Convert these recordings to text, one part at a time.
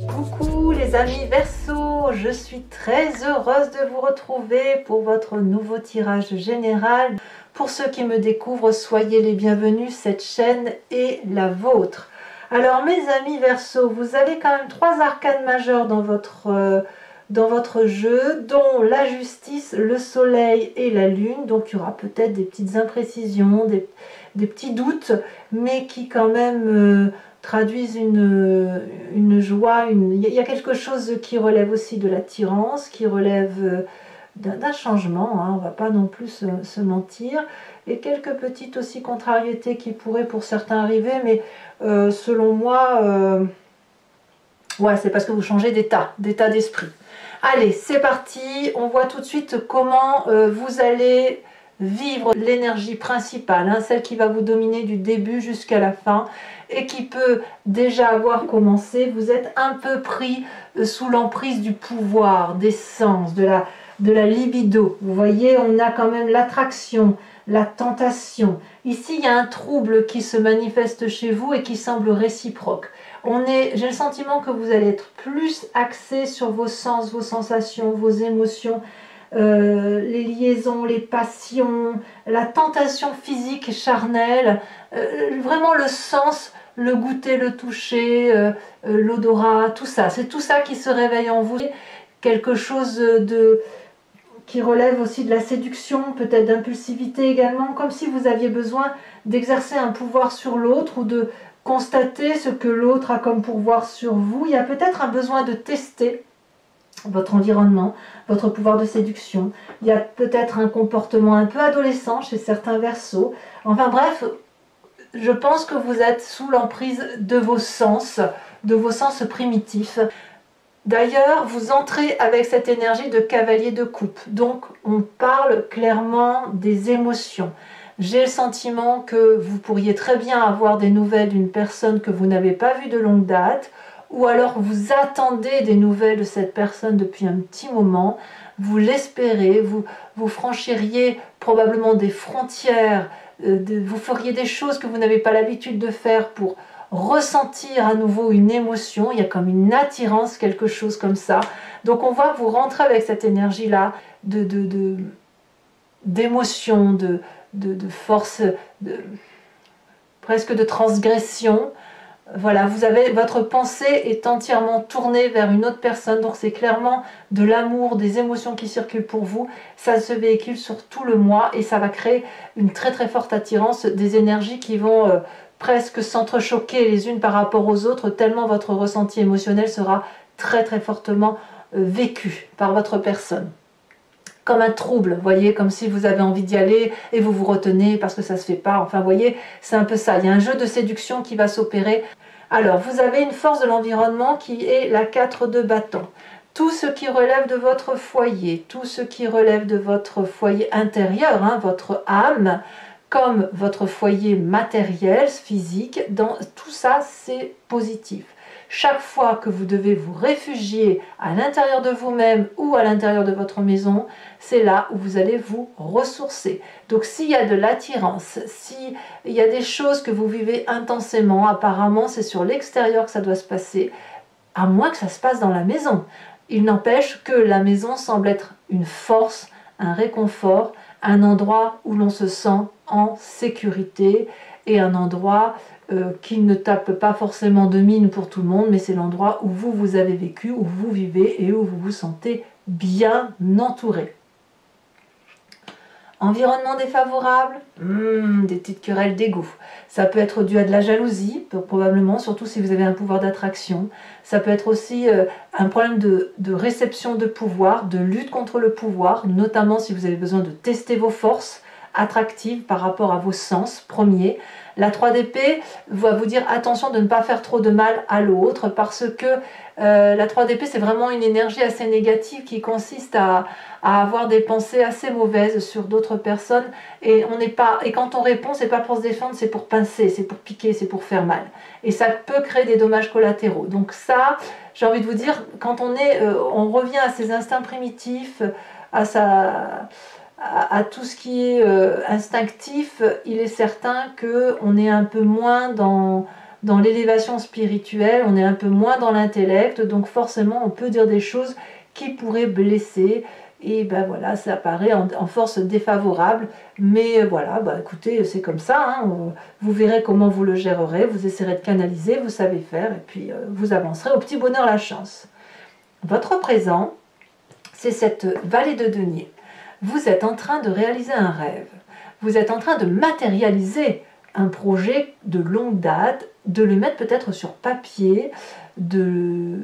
Coucou les amis Verseau, je suis très heureuse de vous retrouver pour votre nouveau tirage général. Pour ceux qui me découvrent, soyez les bienvenus, cette chaîne est la vôtre. Alors mes amis Verseau, vous avez quand même 3 arcanes majeures dans votre jeu, dont la justice, le soleil et la lune. Donc il y aura peut-être des petites imprécisions, des petits doutes, mais qui quand même traduisent une joie, il y a quelque chose qui relève aussi de l'attirance, qui relève d'un changement, hein, on ne va pas non plus se mentir, et quelques petites aussi contrariétés qui pourraient pour certains arriver, mais selon moi, ouais, c'est parce que vous changez d'état d'esprit. Allez, c'est parti, on voit tout de suite comment vous allez vivre l'énergie principale, hein, celle qui va vous dominer du début jusqu'à la fin et qui peut déjà avoir commencé. Vous êtes un peu pris sous l'emprise du pouvoir, des sens, de la libido. Vous voyez, on a quand même l'attraction, la tentation. Ici, il y a un trouble qui se manifeste chez vous et qui semble réciproque. J'ai le sentiment que vous allez être plus axé sur vos sens, vos sensations, vos émotions, les liaisons, les passions, la tentation physique charnelle, vraiment le sens, le goûter, le toucher, l'odorat, tout ça. C'est tout ça qui se réveille en vous. Quelque chose qui relève aussi de la séduction, peut-être d'impulsivité également, comme si vous aviez besoin d'exercer un pouvoir sur l'autre ou de constater ce que l'autre a comme pouvoir sur vous. Il y a peut-être un besoin de tester votre environnement, votre pouvoir de séduction. Il y a peut-être un comportement un peu adolescent chez certains Verseaux. Enfin bref, je pense que vous êtes sous l'emprise de vos sens primitifs. D'ailleurs, vous entrez avec cette énergie de cavalier de coupe. Donc, on parle clairement des émotions. J'ai le sentiment que vous pourriez très bien avoir des nouvelles d'une personne que vous n'avez pas vue de longue date, ou alors vous attendez des nouvelles de cette personne depuis un petit moment, vous l'espérez, vous franchiriez probablement des frontières, vous feriez des choses que vous n'avez pas l'habitude de faire pour ressentir à nouveau une émotion, il y a comme une attirance, quelque chose comme ça. Donc on voit que vous rentrez avec cette énergie-là d'émotion, de force, presque de transgression. Voilà, votre pensée est entièrement tournée vers une autre personne, donc c'est clairement de l'amour, des émotions qui circulent pour vous. Ça se véhicule sur tout le mois et ça va créer une très très forte attirance, des énergies qui vont presque s'entrechoquer les unes par rapport aux autres, tellement votre ressenti émotionnel sera très très fortement vécu par votre personne. Comme un trouble, vous voyez, comme si vous avez envie d'y aller et vous vous retenez parce que ça ne se fait pas. Enfin, vous voyez, c'est un peu ça. Il y a un jeu de séduction qui va s'opérer. Alors, vous avez une force de l'environnement qui est la 4 de bâton. Tout ce qui relève de votre foyer, tout ce qui relève de votre foyer intérieur, hein, votre âme, comme votre foyer matériel, physique, tout ça, c'est positif. Chaque fois que vous devez vous réfugier à l'intérieur de vous-même ou à l'intérieur de votre maison, c'est là où vous allez vous ressourcer. Donc s'il y a de l'attirance, s'il y a des choses que vous vivez intensément, apparemment c'est sur l'extérieur que ça doit se passer, à moins que ça se passe dans la maison. Il n'empêche que la maison semble être une force, un réconfort, un endroit où l'on se sent en sécurité et un endroit qui ne tape pas forcément de mine pour tout le monde, mais c'est l'endroit où vous avez vécu, où vous vivez et où vous vous sentez bien entouré. Environnement défavorable, des petites querelles d'ego. Ça peut être dû à de la jalousie, probablement, surtout si vous avez un pouvoir d'attraction. Ça peut être aussi un problème de réception de pouvoir, de lutte contre le pouvoir, notamment si vous avez besoin de tester vos forces attractives par rapport à vos sens premiers. La 3 d'épée va vous dire attention de ne pas faire trop de mal à l'autre parce que la 3 d'épée c'est vraiment une énergie assez négative qui consiste à avoir des pensées assez mauvaises sur d'autres personnes et quand on répond c'est pas pour se défendre, c'est pour pincer, c'est pour piquer, c'est pour faire mal et ça peut créer des dommages collatéraux. Donc ça, j'ai envie de vous dire, quand on revient à ses instincts primitifs, à tout ce qui est instinctif, il est certain qu'on est un peu moins dans dans l'élévation spirituelle, on est un peu moins dans l'intellect, donc forcément on peut dire des choses qui pourraient blesser, et ben voilà, ça apparaît en force défavorable, mais voilà, bah écoutez, c'est comme ça, hein, vous verrez comment vous le gérerez, vous essaierez de canaliser, vous savez faire, et puis vous avancerez au petit bonheur la chance. Votre présent, c'est cette vallée de denier. Vous êtes en train de réaliser un rêve, vous êtes en train de matérialiser un projet de longue date, de le mettre peut-être sur papier, de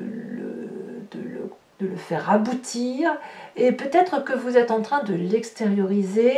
le faire aboutir, et peut-être que vous êtes en train de l'extérioriser,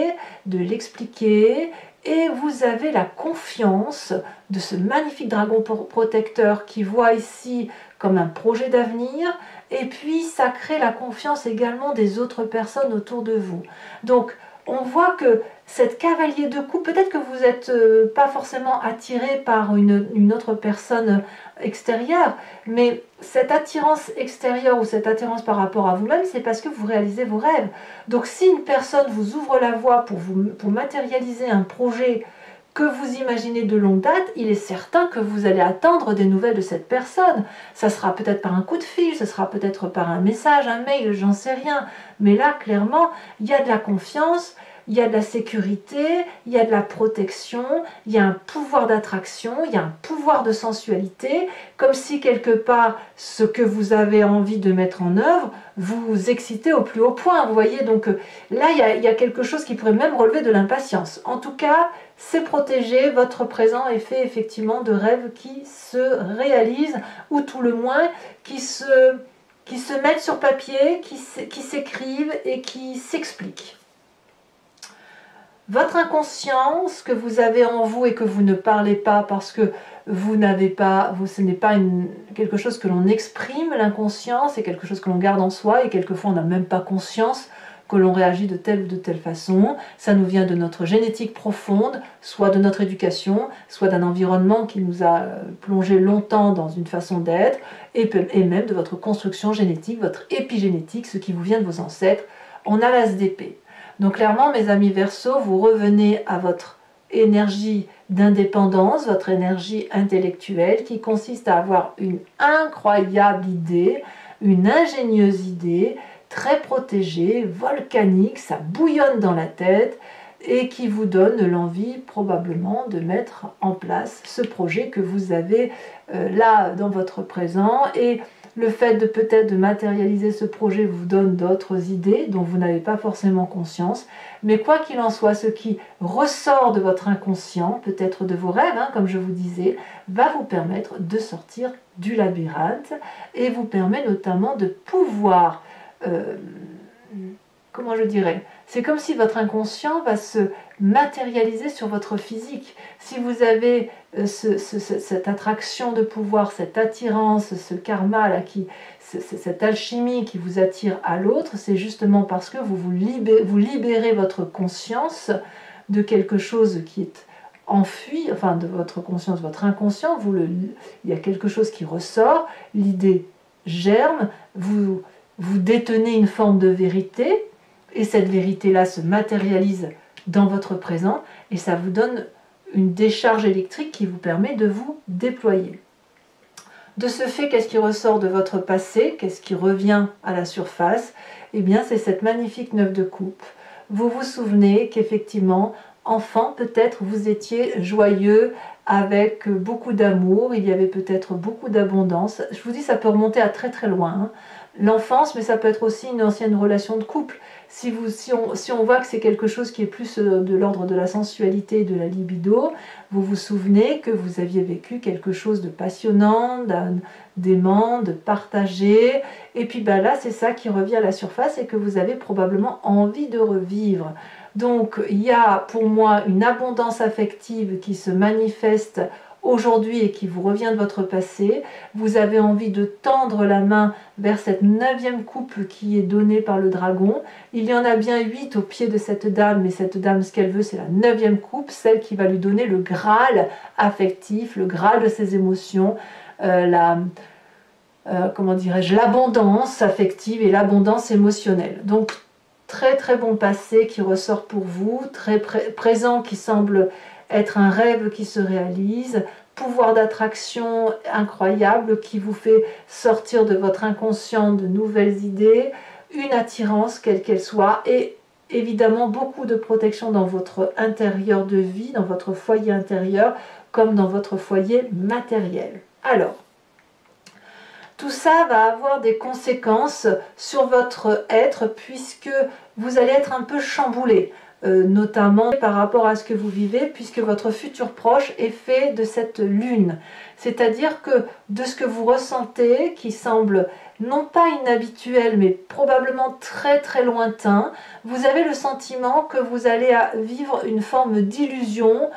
de l'expliquer, et vous avez la confiance de ce magnifique dragon protecteur qui voit ici comme un projet d'avenir, et puis ça crée la confiance également des autres personnes autour de vous. Donc on voit que cette cavalier de coupe, peut-être que vous n'êtes pas forcément attiré par une autre personne extérieure, mais cette attirance extérieure ou cette attirance par rapport à vous-même, c'est parce que vous réalisez vos rêves. Donc si une personne vous ouvre la voie pour matérialiser un projet que vous imaginez de longue date, il est certain que vous allez attendre des nouvelles de cette personne. Ça sera peut-être par un coup de fil, ça sera peut-être par un message, un mail, j'en sais rien. Mais là, clairement, il y a de la confiance, il y a de la sécurité, il y a de la protection, il y a un pouvoir d'attraction, il y a un pouvoir de sensualité, comme si quelque part, ce que vous avez envie de mettre en œuvre, vous excitez au plus haut point. Vous voyez, donc là, il y a quelque chose qui pourrait même relever de l'impatience. En tout cas, c'est protégé, votre présent est fait effectivement de rêves qui se réalisent, ou tout le moins qui se mettent sur papier, qui s'écrivent et qui s'expliquent. Votre inconscient, ce que vous avez en vous et que vous ne parlez pas parce que vous n'avez pas, ce n'est pas quelque chose que l'on exprime, l'inconscient, c'est quelque chose que l'on garde en soi et quelquefois on n'a même pas conscience que l'on réagit de telle ou de telle façon. Ça nous vient de notre génétique profonde, soit de notre éducation, soit d'un environnement qui nous a plongé longtemps dans une façon d'être, et même de votre construction génétique, votre épigénétique, ce qui vous vient de vos ancêtres. On a l'as d'épée. Donc clairement, mes amis Verseaux, vous revenez à votre énergie d'indépendance, votre énergie intellectuelle qui consiste à avoir une incroyable idée, une ingénieuse idée, très protégée, volcanique, ça bouillonne dans la tête et qui vous donne l'envie probablement de mettre en place ce projet que vous avez là dans votre présent. Et le fait de peut-être de matérialiser ce projet vous donne d'autres idées dont vous n'avez pas forcément conscience. Mais quoi qu'il en soit, ce qui ressort de votre inconscient, peut-être de vos rêves, hein, comme je vous disais, va vous permettre de sortir du labyrinthe et vous permet notamment de pouvoir, comment je dirais, c'est comme si votre inconscient va se matérialiser sur votre physique. Si vous avez cette attraction de pouvoir, cette attirance, ce karma, là, cette alchimie qui vous attire à l'autre, c'est justement parce que vous libérez votre conscience de quelque chose qui est enfui, enfin de votre conscience, votre inconscient, il y a quelque chose qui ressort, l'idée germe, vous détenez une forme de vérité, et cette vérité-là se matérialise dans votre présent, et ça vous donne une décharge électrique qui vous permet de vous déployer. De ce fait, qu'est-ce qui ressort de votre passé? Qu'est-ce qui revient à la surface? Eh bien, c'est cette magnifique 9 de coupe. Vous vous souvenez qu'effectivement, enfant, peut-être vous étiez joyeux, avec beaucoup d'amour, il y avait peut-être beaucoup d'abondance. Je vous dis, ça peut remonter à très très loin, hein. L'enfance, mais ça peut être aussi une ancienne relation de couple. Si on voit que c'est quelque chose qui est plus de l'ordre de la sensualité et de la libido, vous vous souvenez que vous aviez vécu quelque chose de passionnant, d'aimant, de partagé, et puis ben là c'est ça qui revient à la surface et que vous avez probablement envie de revivre. Donc il y a pour moi une abondance affective qui se manifeste aujourd'hui et qui vous revient de votre passé. Vous avez envie de tendre la main vers cette 9e coupe qui est donnée par le dragon. Il y en a bien 8 au pied de cette dame, mais cette dame, ce qu'elle veut, c'est la 9e coupe, celle qui va lui donner le Graal affectif, le Graal de ses émotions, comment dirais-je, l'abondance affective et l'abondance émotionnelle. Donc, très très bon passé qui ressort pour vous, très présent qui semble être un rêve qui se réalise, pouvoir d'attraction incroyable qui vous fait sortir de votre inconscient de nouvelles idées, une attirance quelle qu'elle soit et évidemment beaucoup de protection dans votre intérieur de vie, dans votre foyer intérieur comme dans votre foyer matériel. Alors, tout ça va avoir des conséquences sur votre être puisque vous allez être un peu chamboulé. Notamment par rapport à ce que vous vivez, puisque votre futur proche est fait de cette lune. C'est-à-dire que de ce que vous ressentez, qui semble non pas inhabituel, mais probablement très très lointain, vous avez le sentiment que vous allez vivre une forme d'illusion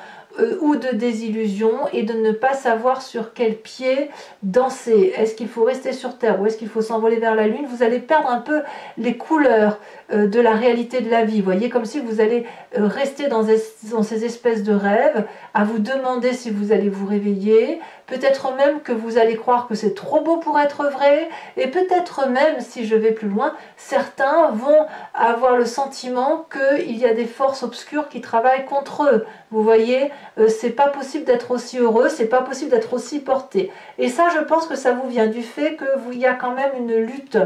ou de désillusion et de ne pas savoir sur quel pied danser. Est-ce qu'il faut rester sur Terre ou est-ce qu'il faut s'envoler vers la Lune? Vous allez perdre un peu les couleurs de la réalité de la vie. Vous voyez, comme si vous allez rester dans ces espèces de rêves, à vous demander si vous allez vous réveiller, peut-être même que vous allez croire que c'est trop beau pour être vrai, et peut-être même, si je vais plus loin, certains vont avoir le sentiment qu'il y a des forces obscures qui travaillent contre eux. Vous voyez, c'est pas possible d'être aussi heureux, c'est pas possible d'être aussi porté. Et ça, je pense que ça vous vient du fait qu'il y a quand même une lutte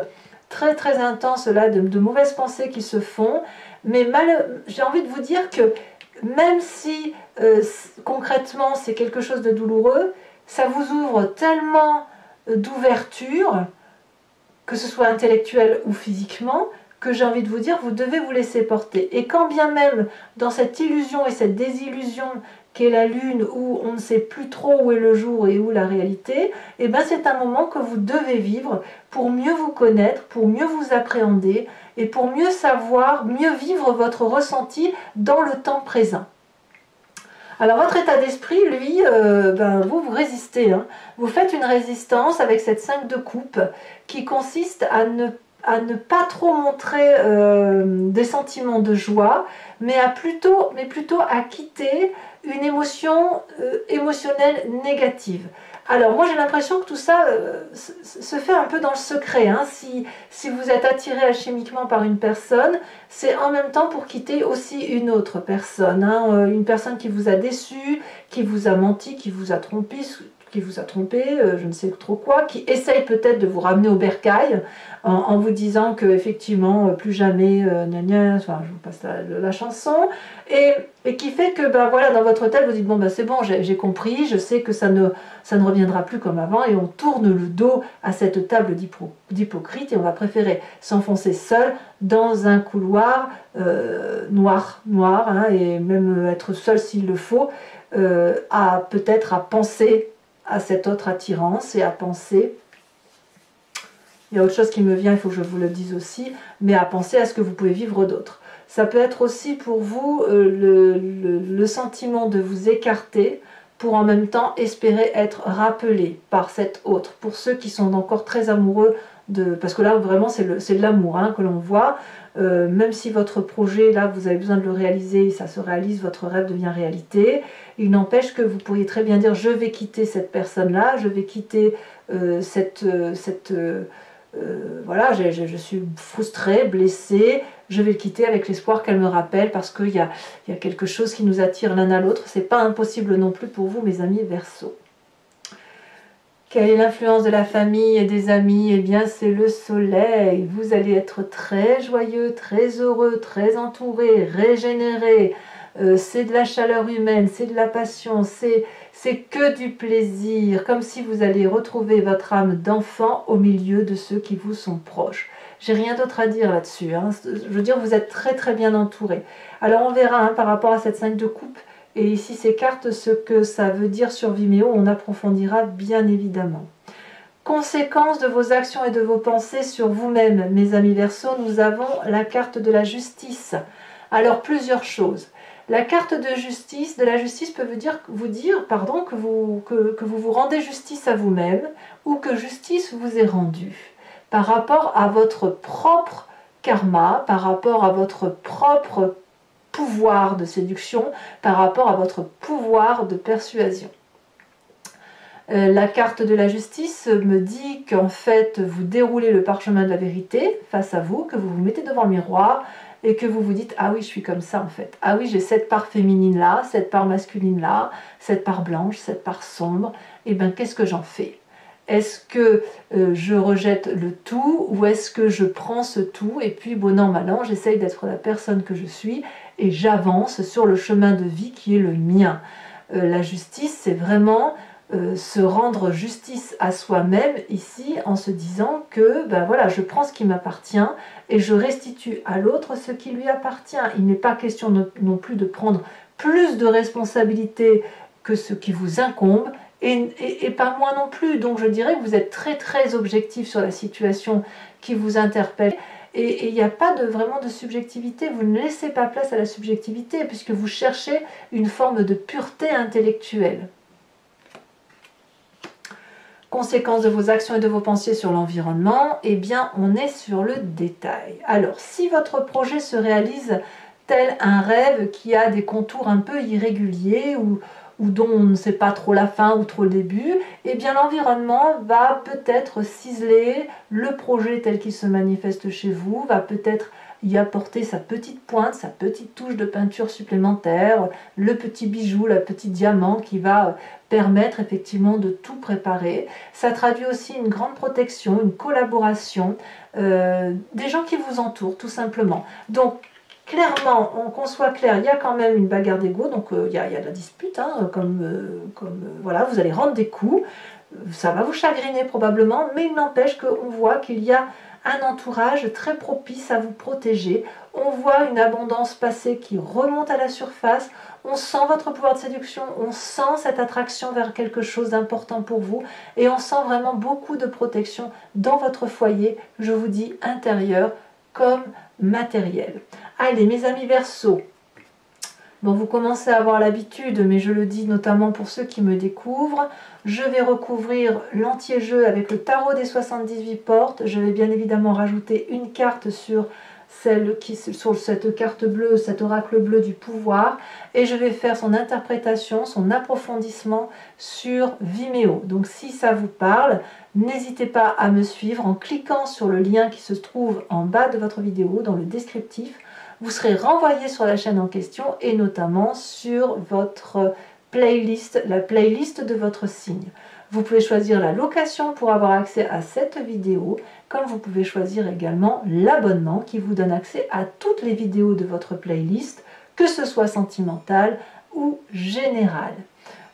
très très intense là, de mauvaises pensées qui se font. Mais j'ai envie de vous dire que même si concrètement c'est quelque chose de douloureux, ça vous ouvre tellement d'ouverture, que ce soit intellectuelle ou physiquement, que j'ai envie de vous dire, vous devez vous laisser porter. Et quand bien même, dans cette illusion et cette désillusion qu'est la lune, où on ne sait plus trop où est le jour et où la réalité, eh ben c'est un moment que vous devez vivre pour mieux vous connaître, pour mieux vous appréhender et pour mieux savoir, mieux vivre votre ressenti dans le temps présent. Alors votre état d'esprit, lui, vous résistez. Hein. Vous faites une résistance avec cette 5 de coupe qui consiste à ne pas trop montrer des sentiments de joie, mais plutôt à quitter une émotion émotionnelle négative. Alors moi j'ai l'impression que tout ça se fait un peu dans le secret. Hein. Si vous êtes attiré alchimiquement par une personne, c'est en même temps pour quitter aussi une autre personne. Hein. Une personne qui vous a déçu, qui vous a menti, qui vous a trompé, je ne sais trop quoi, qui essaye peut-être de vous ramener au bercail en vous disant que effectivement plus jamais, enfin je vous passe la chanson, et qui fait que voilà, dans votre tête vous dites bon c'est bon, j'ai compris, je sais que ça ne reviendra plus comme avant, et on tourne le dos à cette table d'hypocrite et on va préférer s'enfoncer seul dans un couloir noir, hein, et même être seul s'il le faut, peut-être à penser à cette autre attirance et à penser, il y a autre chose qui me vient, il faut que je vous le dise aussi, mais à penser à ce que vous pouvez vivre d'autre. Ça peut être aussi pour vous le sentiment de vous écarter pour en même temps espérer être rappelé par cet autre. Pour ceux qui sont encore très amoureux parce que là vraiment c'est de l'amour hein, que l'on voit, même si votre projet là vous avez besoin de le réaliser, ça se réalise, votre rêve devient réalité, il n'empêche que vous pourriez très bien dire je vais quitter cette personne là, je vais quitter voilà, je suis frustrée, blessée, je vais le quitter avec l'espoir qu'elle me rappelle parce qu'il y a quelque chose qui nous attire l'un à l'autre. C'est pas impossible non plus pour vous mes amis Verseau. Quelle est l'influence de la famille et des amis? Eh bien, c'est le soleil. Vous allez être très joyeux, très heureux, très entouré, régénéré. C'est de la chaleur humaine, c'est de la passion, c'est que du plaisir. Comme si vous allez retrouver votre âme d'enfant au milieu de ceux qui vous sont proches. J'ai rien d'autre à dire là-dessus. Hein. Je veux dire, vous êtes très très bien entouré. Alors, on verra hein, par rapport à cette 5 de coupe. Et ici, ces cartes, ce que ça veut dire sur Vimeo, on approfondira bien évidemment. Conséquences de vos actions et de vos pensées sur vous-même, mes amis Verseaux, nous avons la carte de la justice. Alors, plusieurs choses. La carte de la justice peut vous dire que vous rendez justice à vous-même ou que justice vous est rendue par rapport à votre propre karma, par rapport à votre propre pouvoir de séduction, par rapport à votre pouvoir de persuasion. La carte de la justice me dit qu'en fait, vous déroulez le parchemin de la vérité face à vous, que vous vous mettez devant le miroir et que vous vous dites « Ah oui, je suis comme ça en fait. Ah oui, j'ai cette part féminine là, cette part masculine là, cette part blanche, cette part sombre. Et bien, qu'est-ce que j'en fais ? Est-ce que je rejette le tout ou est-ce que je prends ce tout et puis bon an, mal an, j'essaye d'être la personne que je suis et j'avance sur le chemin de vie qui est le mien. » La justice, c'est vraiment se rendre justice à soi-même ici en se disant que ben voilà, je prends ce qui m'appartient et je restitue à l'autre ce qui lui appartient. Il n'est pas question non plus de prendre plus de responsabilités que ce qui vous incombe et pas moins non plus. Donc je dirais que vous êtes très très objectif sur la situation qui vous interpelle. Et il n'y a pas vraiment de subjectivité, vous ne laissez pas place à la subjectivité puisque vous cherchez une forme de pureté intellectuelle. Conséquence de vos actions et de vos pensées sur l'environnement, eh bien on est sur le détail. Alors si votre projet se réalise tel un rêve qui a des contours un peu irréguliers ou dont on ne sait pas trop la fin ou trop le début, eh bien l'environnement va peut-être ciseler le projet tel qu'il se manifeste chez vous, va peut-être y apporter sa petite pointe, sa petite touche de peinture supplémentaire, le petit bijou, le petit diamant qui va permettre effectivement de tout préparer. Ça traduit aussi une grande protection, une collaboration des gens qui vous entourent tout simplement. Donc clairement, qu'on soit clair, il y a quand même une bagarre d'ego, donc il y a de la dispute, hein, voilà, vous allez rendre des coups, ça va vous chagriner probablement, mais il n'empêche qu'on voit qu'il y a un entourage très propice à vous protéger. On voit une abondance passée qui remonte à la surface, on sent votre pouvoir de séduction, on sent cette attraction vers quelque chose d'important pour vous et on sent vraiment beaucoup de protection dans votre foyer, je vous dis intérieur comme matériel. Allez mes amis Verseaux, bon, vous commencez à avoir l'habitude, mais je le dis notamment pour ceux qui me découvrent, je vais recouvrir l'anti-jeu avec le tarot des 78 portes. Je vais bien évidemment rajouter une carte sur cette carte bleue, cet oracle bleu du pouvoir, et je vais faire son interprétation, son approfondissement sur Vimeo. Donc si ça vous parle, n'hésitez pas à me suivre en cliquant sur le lien qui se trouve en bas de votre vidéo, dans le descriptif. Vous serez renvoyé sur la chaîne en question et notamment sur votre playlist, la playlist de votre signe. Vous pouvez choisir la location pour avoir accès à cette vidéo, comme vous pouvez choisir également l'abonnement qui vous donne accès à toutes les vidéos de votre playlist, que ce soit sentimentale ou générale.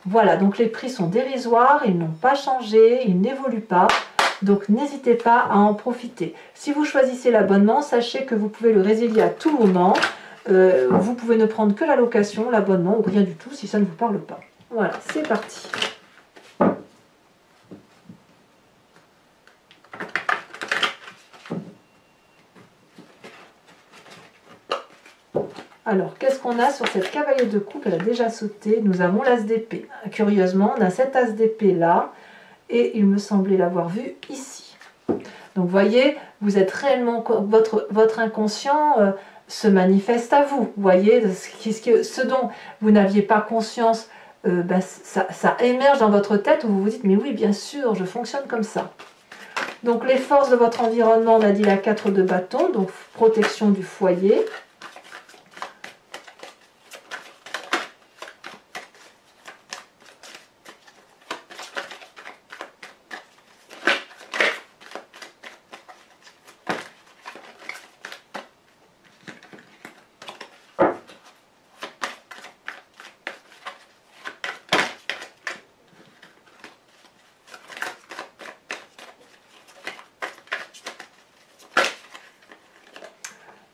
Voilà, donc les prix sont dérisoires, ils n'ont pas changé, ils n'évoluent pas. Donc n'hésitez pas à en profiter. Si vous choisissez l'abonnement, sachez que vous pouvez le résilier à tout moment. Vous pouvez ne prendre que la location, l'abonnement ou rien du tout si ça ne vous parle pas. Voilà, c'est parti. Alors, qu'est-ce qu'on a sur cette cavalier de coupe? Elle a déjà sauté. Nous avons l'as d'épée. Curieusement, on a cet as d'épée là. Et il me semblait l'avoir vu ici. Donc, vous voyez, vous êtes réellement... Votre inconscient se manifeste à vous. Vous voyez, ce dont vous n'aviez pas conscience, ça émerge dans votre tête où vous vous dites, mais oui, bien sûr, je fonctionne comme ça. Donc, les forces de votre environnement, on a dit la 4 de bâton, donc protection du foyer.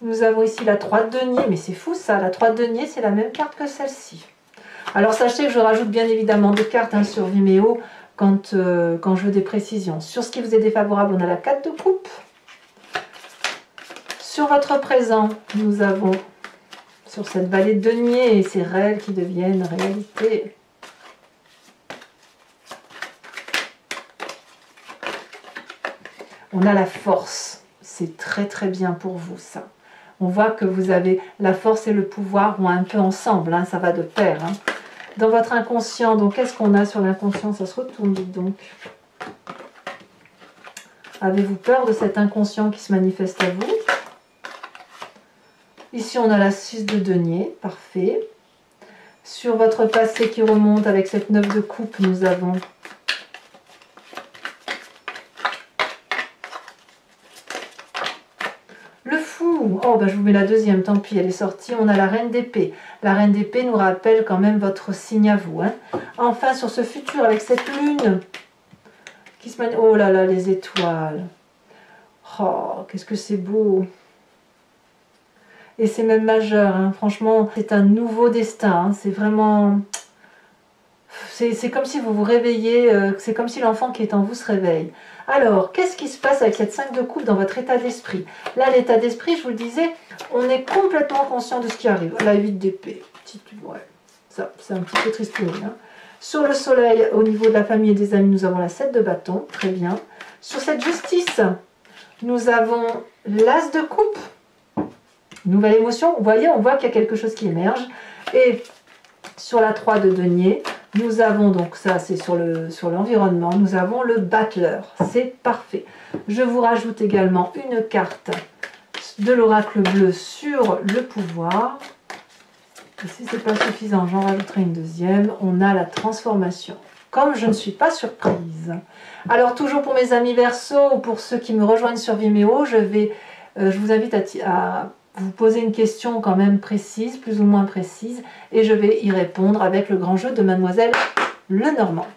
Nous avons ici la 3 de denier, mais c'est fou ça, la 3 de denier c'est la même carte que celle-ci. Alors sachez que je rajoute bien évidemment des cartes sur Vimeo quand je veux des précisions. Sur ce qui vous est défavorable, on a la 4 de coupe. Sur votre présent, nous avons sur cette vallée de denier et ces rêves qui deviennent réalité. On a la force, c'est très très bien pour vous ça. On voit que vous avez la force et le pouvoir vont un peu ensemble, hein, ça va de pair. Hein. dans votre inconscient. Donc, qu'est-ce qu'on a sur l'inconscient? Ça se retourne, dites donc. Avez-vous peur de cet inconscient qui se manifeste à vous? Ici, on a la 6 de denier. Parfait. Sur votre passé qui remonte avec cette 9 de coupe, nous avons le fou. Oh, bah, je vous mets la deuxième, tant pis, elle est sortie. On a la reine d'épée. La reine d'épée nous rappelle quand même votre signe à vous. Hein. Enfin, sur ce futur, avec cette lune qui se manifeste. Oh là là, les étoiles. Oh, qu'est-ce que c'est beau. Et c'est même majeur. Hein. Franchement, c'est un nouveau destin. Hein. C'est vraiment... C'est comme si vous vous réveillez, c'est comme si l'enfant qui est en vous se réveille. Alors, qu'est-ce qui se passe avec cette 5 de coupe dans votre état d'esprit? Là, l'état d'esprit, je vous le disais, on est complètement conscient de ce qui arrive. La 8 d'épée, ouais, ça, c'est un petit peu tristouné. Hein. Sur le soleil, au niveau de la famille et des amis, nous avons la 7 de bâton, très bien. Sur cette justice, nous avons l'as de coupe. Nouvelle émotion, vous voyez, on voit qu'il y a quelque chose qui émerge. Et sur la 3 de denier, nous avons donc, ça c'est sur l'environnement, nous avons le battleur, c'est parfait. Je vous rajoute également une carte de l'oracle bleu sur le pouvoir. Et si ce n'est pas suffisant, j'en rajouterai une deuxième. On a la transformation. Comme je ne suis pas surprise. Alors toujours pour mes amis Verseau, ou pour ceux qui me rejoignent sur Vimeo, je vous invite à vous poser une question quand même précise, plus ou moins précise, et je vais y répondre avec le grand jeu de Mademoiselle Lenormand.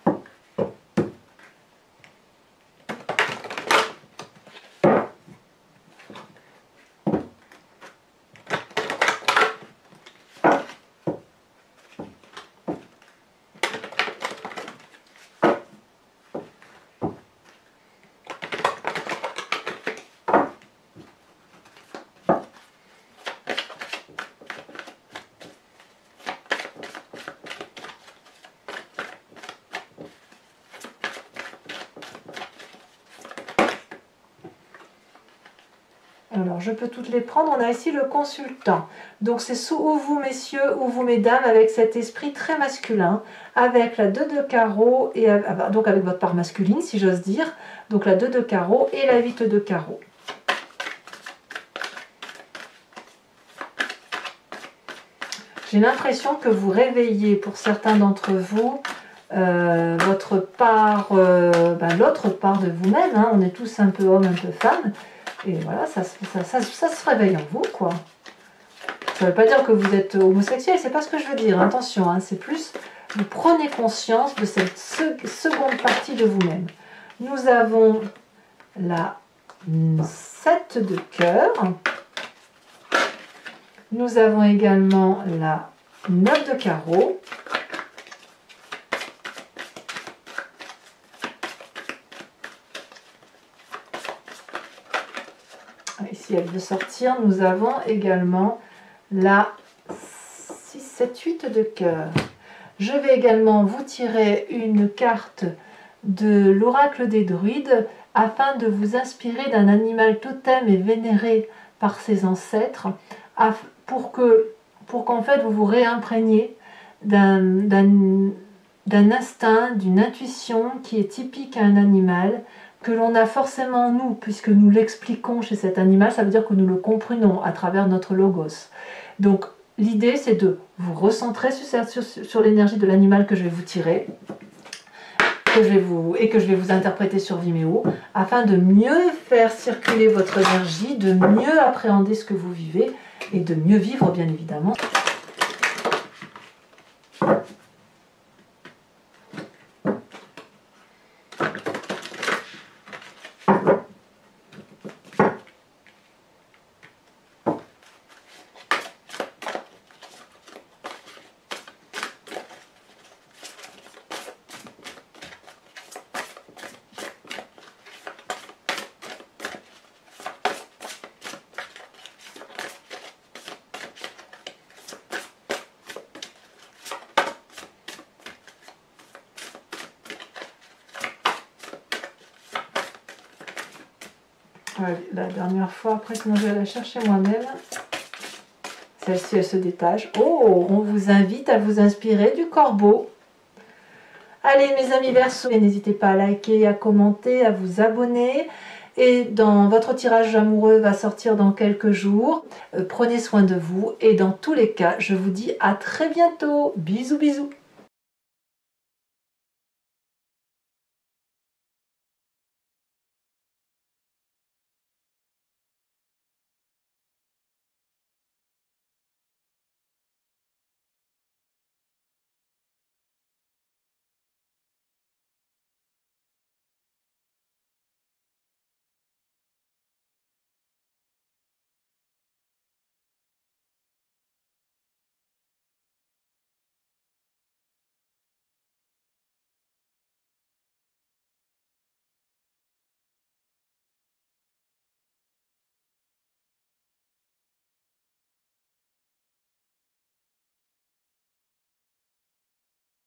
Alors, je peux toutes les prendre. On a ici le consultant. Donc, c'est ou vous, messieurs, ou vous, mesdames, avec cet esprit très masculin, avec la 2 de carreau, et donc avec votre part masculine, si j'ose dire. Donc, la 2 de carreau et la 8 de carreau. J'ai l'impression que vous réveillez, pour certains d'entre vous, votre part, l'autre part de vous-même. Hein. On est tous un peu homme, un peu femme. Et voilà, ça se réveille en vous, quoi. Ça ne veut pas dire que vous êtes homosexuel, c'est pas ce que je veux dire, attention, hein, c'est plus, vous prenez conscience de cette seconde partie de vous-même. Nous avons la 7 de cœur, nous avons également la 9 de carreau, ici elle veut sortir, nous avons également la 6, 7, 8 de cœur. Je vais également vous tirer une carte de l'oracle des druides afin de vous inspirer d'un animal totem et vénéré par ses ancêtres pour qu'en fait vous vous réimprégniez d'un instinct, d'une intuition qui est typique à un animal, que l'on a forcément nous, puisque nous l'expliquons chez cet animal, ça veut dire que nous le comprenons à travers notre logos. Donc l'idée c'est de vous recentrer sur l'énergie de l'animal que je vais vous tirer, que je vais vous interpréter sur Vimeo, afin de mieux faire circuler votre énergie, de mieux appréhender ce que vous vivez, et de mieux vivre bien évidemment. La dernière fois, après, quand je vais la chercher moi-même, Celle-ci, elle se détache. Oh, on vous invite à vous inspirer du corbeau. Allez, mes amis Verseaux, n'hésitez pas à liker, à commenter, à vous abonner. Et dans votre tirage amoureux va sortir dans quelques jours. Prenez soin de vous et dans tous les cas, je vous dis à très bientôt. Bisous, bisous.